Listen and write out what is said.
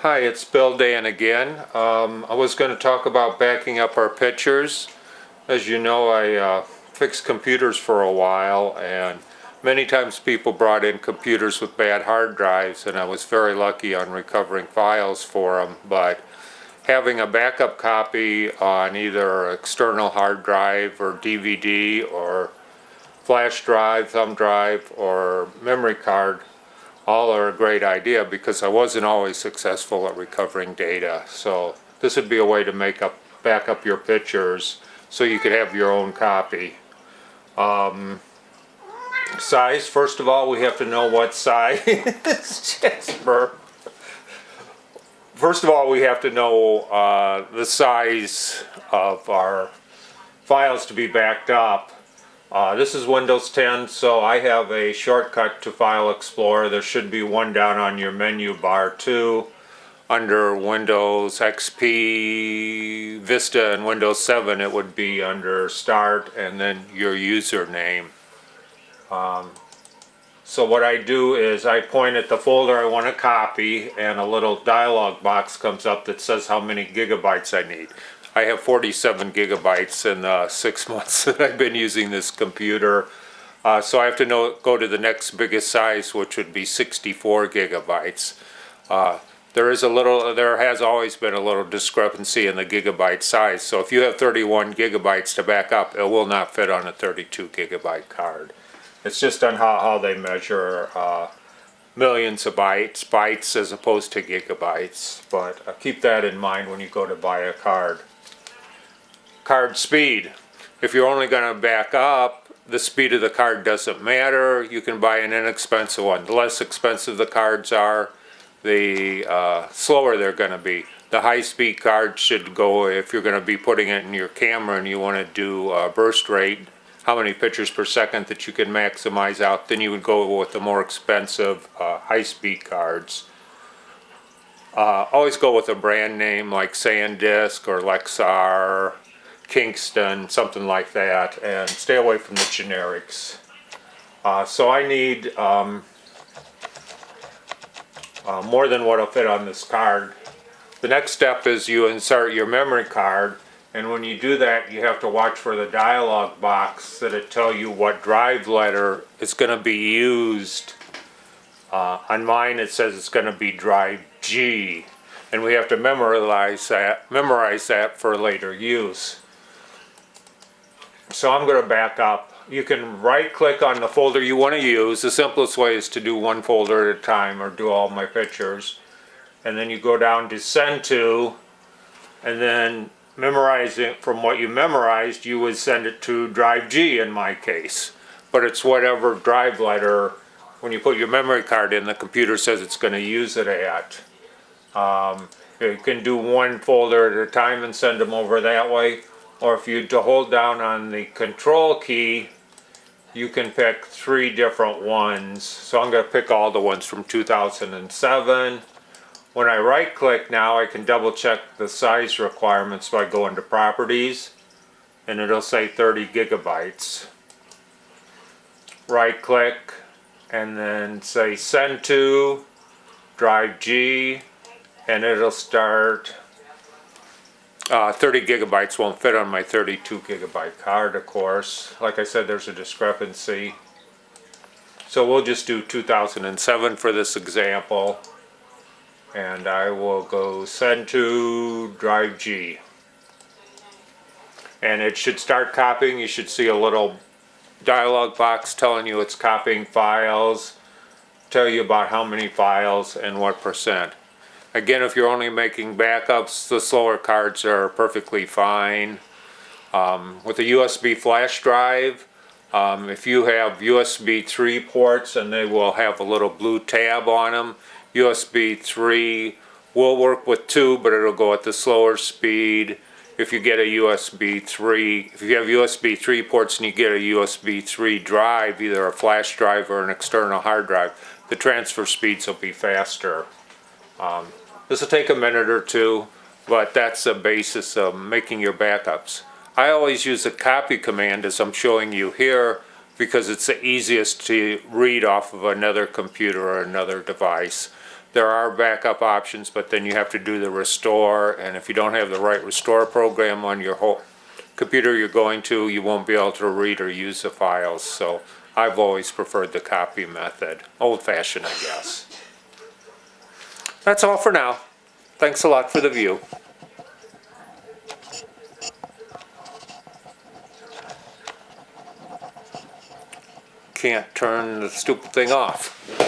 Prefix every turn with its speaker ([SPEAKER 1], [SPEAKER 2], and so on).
[SPEAKER 1] Hi, it's Bill Dan again. I was going to talk about backing up our pictures. As you know, I fixed computers for a while, and many times people brought in computers with bad hard drives, and I was very lucky on recovering files for them. But having a backup copy on either an external hard drive or DVD or flash drive, thumb drive, or memory card all are a great idea because I wasn't always successful at recovering data. So this would be a way to back up your pictures so you could have your own copy. Size, first of all, we have to know what size. Jasper. First of all, we have to know the size of our files to be backed up. This is Windows 10, so I have a shortcut to File Explorer. There should be one down on your menu bar too. Under Windows XP, Vista, and Windows 7, it would be under Start and then your username. So what I do is I point at the folder I want to copy, and a little dialog box comes up that says how many gigabytes I need. I have 47 gigabytes in the 6 months that I've been using this computer. So I have to go to the next biggest size, which would be 64 gigabytes. There has always been a little discrepancy in the gigabyte size. So if you have 31 gigabytes to back up, it will not fit on a 32 gigabyte card. It's just on how they measure millions of bytes as opposed to gigabytes. But keep that in mind when you go to buy a card. Card speed. If you're only going to back up, the speed of the card doesn't matter. You can buy an inexpensive one. The less expensive the cards are, the slower they're going to be. The high-speed card should go, if you're going to be putting it in your camera and you want to do burst rate, how many pictures per second that you can maximize out, then you would go with the more expensive high-speed cards. Always go with a brand name like SanDisk or Lexar, Kingston, something like that, and stay away from the generics. So I need more than what will fit on this card. The next step is you insert your memory card, and when you do that, you have to watch for the dialog box that it tell you what drive letter is going to be used. On mine it says it's going to be drive G, and we have to memorize that for later use. So I'm going to back up. You can right click on the folder you want to use. The simplest way is to do one folder at a time or do all my pictures. And then you go down to send to, and then memorize it. From what you memorized, you would send it to drive G in my case. But it's whatever drive letter, when you put your memory card in, the computer says it's going to use it at. You can do one folder at a time and send them over that way. Or if you hold down on the control key, you can pick 3 different ones. So I'm going to pick all the ones from 2007. When I right click now, I can double check the size requirements by going to properties, and it'll say 30 gigabytes. Right click and then say send to drive G, and it'll start. 30 gigabytes won't fit on my 32 gigabyte card, of course. Like I said, there's a discrepancy. So we'll just do 2007 for this example. And I will go send to drive G. And it should start copying. You should see a little dialog box telling you it's copying files, tell you about how many files and what percent. Again, if you're only making backups, the slower cards are perfectly fine. With a USB flash drive, if you have USB 3 ports, and they will have a little blue tab on them, USB 3 will work with 2, but it'll go at the slower speed. If you get a USB 3, if you have USB 3 ports and you get a USB 3 drive, either a flash drive or an external hard drive, the transfer speeds will be faster. This will take a minute or two, but that's the basis of making your backups. I always use the copy command as I'm showing you here because it's the easiest to read off of another computer or another device. There are backup options, but then you have to do the restore, and if you don't have the right restore program on your whole computer you're going to, you won't be able to read or use the files. So I've always preferred the copy method. Old-fashioned, I guess. That's all for now. Thanks a lot for the view. Can't turn the stupid thing off.